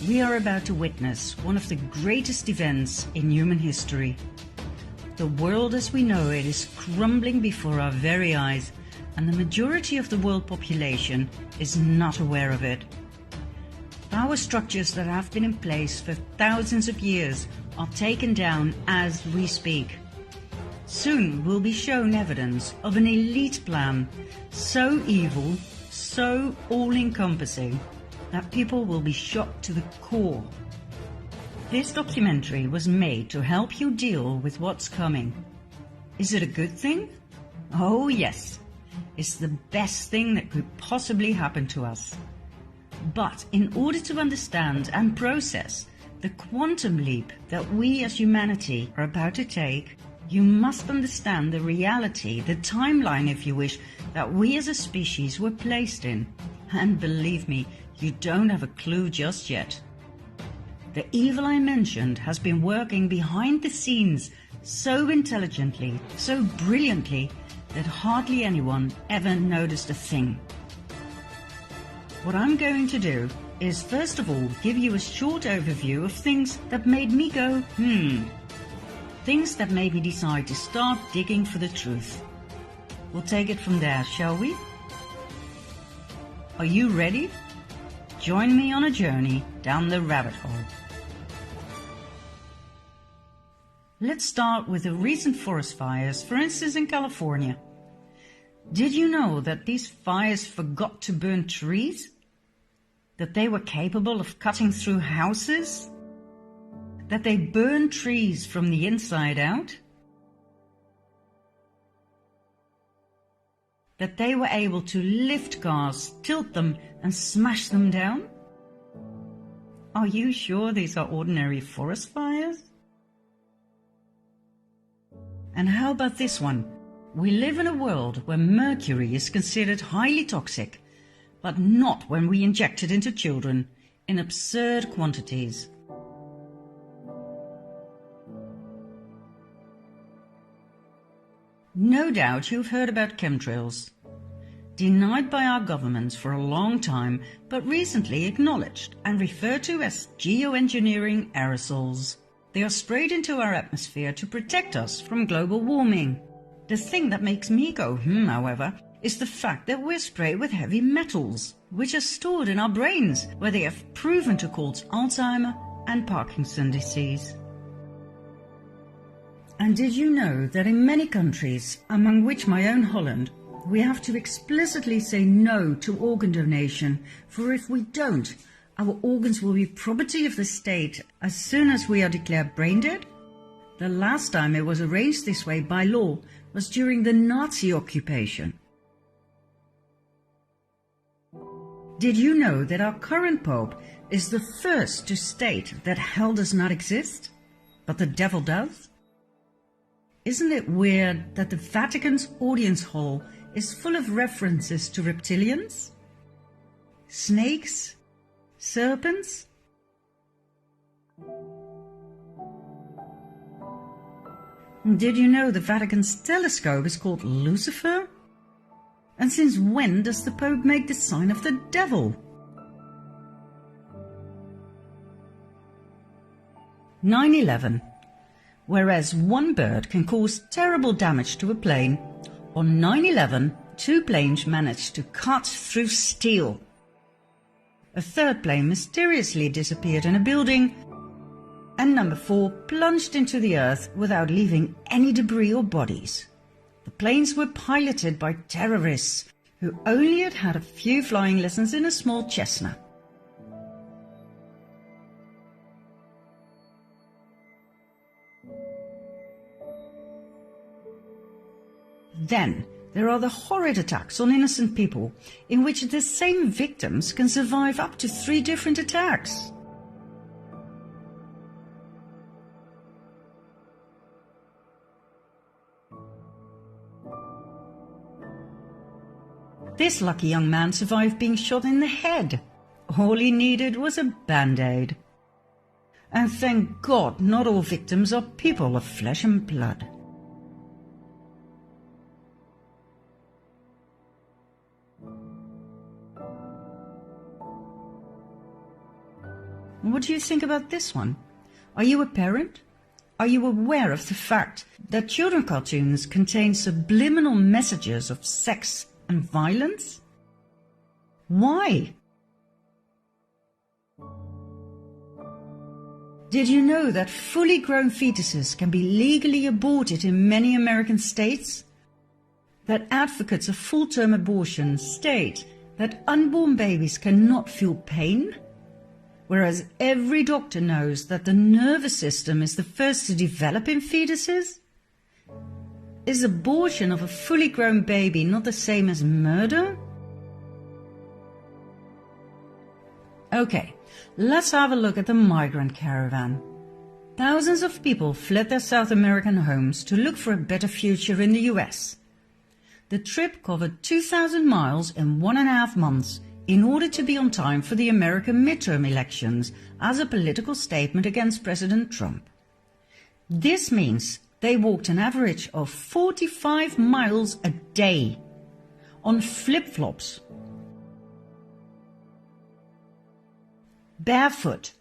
We are about to witness one of the greatest events in human history. The world as we know it is crumbling before our very eyes, and the majority of the world population is not aware of it. Power structures that have been in place for thousands of years are taken down as we speak. Soon we'll be shown evidence of an elite plan, so evil, so all-encompassing, that people will be shocked to the core. This documentary was made to help you deal with what's coming. Is it a good thing? Oh yes, it's the best thing that could possibly happen to us. But in order to understand and process the quantum leap that we as humanity are about to take, you must understand the reality, the timeline if you wish, that we as a species were placed in. And believe me, you don't have a clue just yet. The evil I mentioned has been working behind the scenes so intelligently, so brilliantly, that hardly anyone ever noticed a thing. What I'm going to do is first of all give you a short overview of things that made me go, things that made me decide to start digging for the truth. We'll take it from there, shall we? Are you ready? Join me on a journey down the rabbit hole. Let's start with the recent forest fires, for instance in California. Did you know that these fires forgot to burn trees? That they were capable of cutting through houses? That they burn trees from the inside out? That they were able to lift cars, tilt them and smash them down? Are you sure these are ordinary forest fires? And how about this one? We live in a world where mercury is considered highly toxic, but not when we inject it into children in absurd quantities. No doubt you've heard about chemtrails. Denied by our governments for a long time, but recently acknowledged and referred to as geoengineering aerosols. They are sprayed into our atmosphere to protect us from global warming. The thing that makes me go however, is the fact that we're sprayed with heavy metals, which are stored in our brains, where they have proven to cause Alzheimer and Parkinson's disease. And did you know that in many countries, among which my own Holland, we have to explicitly say no to organ donation, for if we don't, our organs will be property of the state as soon as we are declared brain dead? The last time it was arranged this way by law was during the Nazi occupation. Did you know that our current Pope is the first to state that hell does not exist, but the devil does? Isn't it weird that the Vatican's audience hall is full of references to reptilians, snakes, serpents? Did you know the Vatican's telescope is called Lucifer? And since when does the Pope make the sign of the devil? 9/11. Whereas one bird can cause terrible damage to a plane, on 9/11, 2 planes managed to cut through steel. A third plane mysteriously disappeared in a building, and number 4 plunged into the earth without leaving any debris or bodies. The planes were piloted by terrorists who only had a few flying lessons in a small Cessna. Then there are the horrid attacks on innocent people, in which the same victims can survive up to 3 different attacks. This lucky young man survived being shot in the head. All he needed was a band-aid. And thank God not all victims are people of flesh and blood. What do you think about this one? Are you a parent? Are you aware of the fact that children cartoons contain subliminal messages of sex and violence? Why? Did you know that fully grown fetuses can be legally aborted in many American states? That advocates of full-term abortion state that unborn babies cannot feel pain? Whereas every doctor knows that the nervous system is the first to develop in fetuses? Is abortion of a fully grown baby not the same as murder? Okay, let's have a look at the migrant caravan. Thousands of people fled their South American homes to look for a better future in the US. The trip covered 2,000 miles in 1.5 months in order to be on time for the American midterm elections as a political statement against President Trump. This means they walked an average of 45 miles a day on flip-flops, barefoot,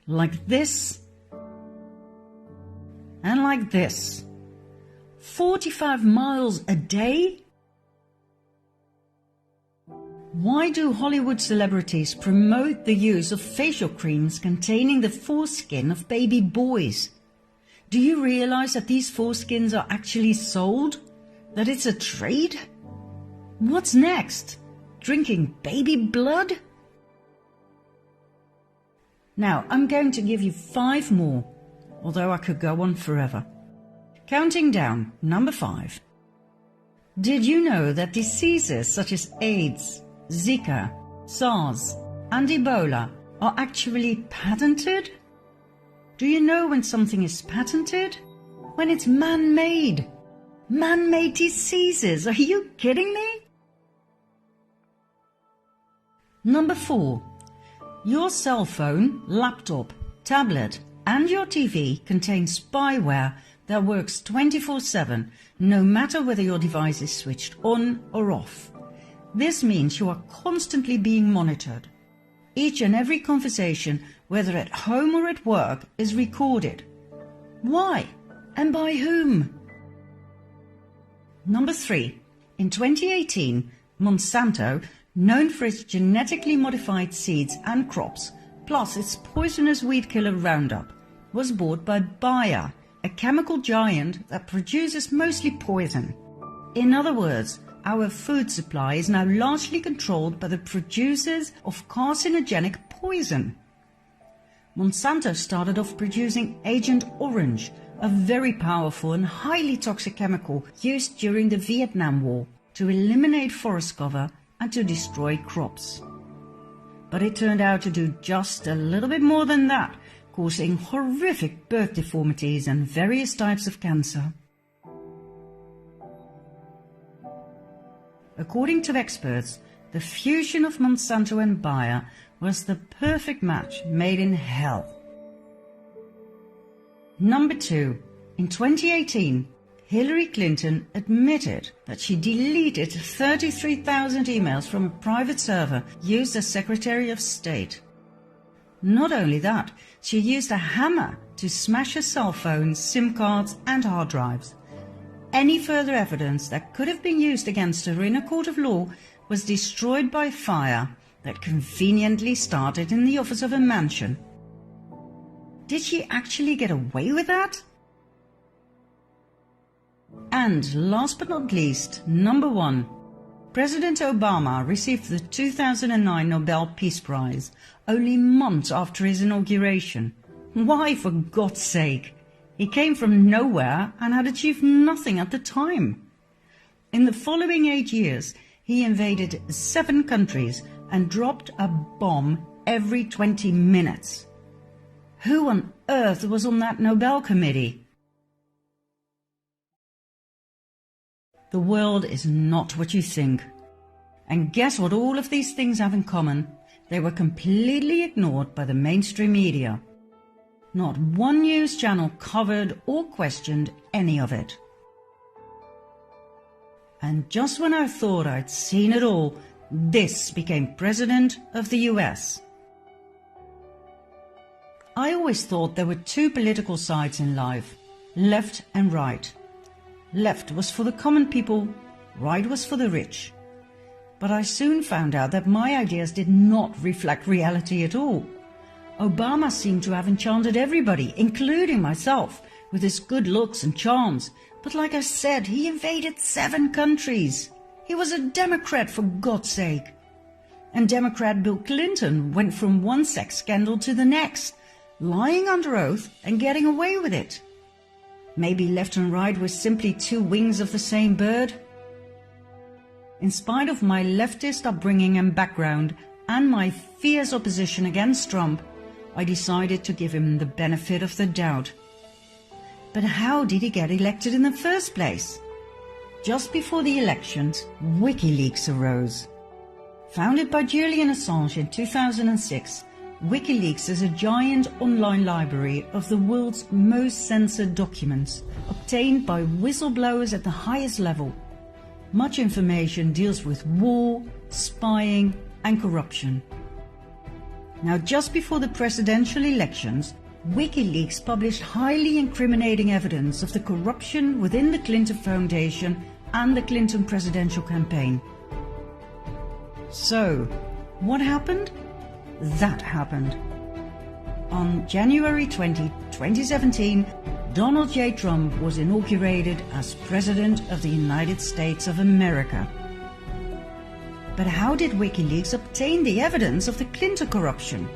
like this and like this. 45 miles a day? Why do Hollywood celebrities promote the use of facial creams containing the foreskin of baby boys? Do you realize that these foreskins are actually sold? That it's a trade? What's next? Drinking baby blood? Now, I'm going to give you 5 more, although I could go on forever. Counting down, number 5. Did you know that diseases such as AIDS, Zika, SARS, and Ebola are actually patented? Do you know when something is patented? When it's man-made. Man-made diseases, are you kidding me? Number 4. Your cell phone, laptop, tablet, and your TV contain spyware that works 24/7, no matter whether your device is switched on or off. This means you are constantly being monitored. Each and every conversation, whether at home or at work, is recorded. Why? And by whom? Number 3. In 2018, Monsanto, known for its genetically modified seeds and crops, plus its poisonous weed killer Roundup, was bought by Bayer, a chemical giant that produces mostly poison. In other words, our food supply is now largely controlled by the producers of carcinogenic poison. Monsanto started off producing Agent Orange, a very powerful and highly toxic chemical used during the Vietnam War to eliminate forest cover and to destroy crops. But it turned out to do just a little bit more than that, causing horrific birth deformities and various types of cancer. According to experts, the fusion of Monsanto and Bayer was the perfect match made in hell. Number 2. In 2018, Hillary Clinton admitted that she deleted 33,000 emails from a private server used as Secretary of State. Not only that, she used a hammer to smash her cell phones, SIM cards and hard drives. Any further evidence that could have been used against her in a court of law was destroyed by fire that conveniently started in the office of a mansion. Did she actually get away with that? And last but not least, number 1. President Obama received the 2009 Nobel Peace Prize only months after his inauguration. Why, for God's sake? He came from nowhere and had achieved nothing at the time. In the following 8 years, he invaded 7 countries and dropped a bomb every 20 minutes. Who on earth was on that Nobel committee? The world is not what you think. And guess what all of these things have in common? They were completely ignored by the mainstream media. Not one news channel covered or questioned any of it. And just when I thought I'd seen it all, this became President of the US. I always thought there were two political sides in life, left and right. Left was for the common people, right was for the rich. But I soon found out that my ideas did not reflect reality at all. Obama seemed to have enchanted everybody, including myself, with his good looks and charms. But like I said, he invaded 7 countries. He was a Democrat, for God's sake. And Democrat Bill Clinton went from one sex scandal to the next, lying under oath and getting away with it. Maybe left and right were simply 2 wings of the same bird? In spite of my leftist upbringing and background and my fierce opposition against Trump, I decided to give him the benefit of the doubt. But how did he get elected in the first place? Just before the elections, WikiLeaks arose. Founded by Julian Assange in 2006, WikiLeaks is a giant online library of the world's most censored documents, obtained by whistleblowers at the highest level. Much information deals with war, spying, and corruption. Now, just before the presidential elections, WikiLeaks published highly incriminating evidence of the corruption within the Clinton Foundation and the Clinton presidential campaign. So, what happened? That happened. On January 20, 2017, Donald J. Trump was inaugurated as President of the United States of America. But how did WikiLeaks obtain the evidence of the Clinton corruption?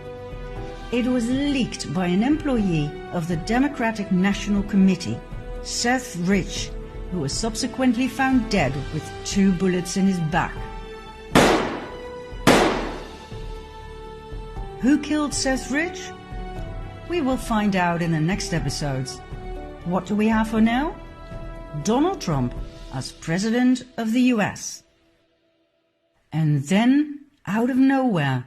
It was leaked by an employee of the Democratic National Committee, Seth Rich, who was subsequently found dead with 2 bullets in his back. Who killed Seth Rich? We will find out in the next episodes. What do we have for now? Donald Trump as President of the US. And then, out of nowhere,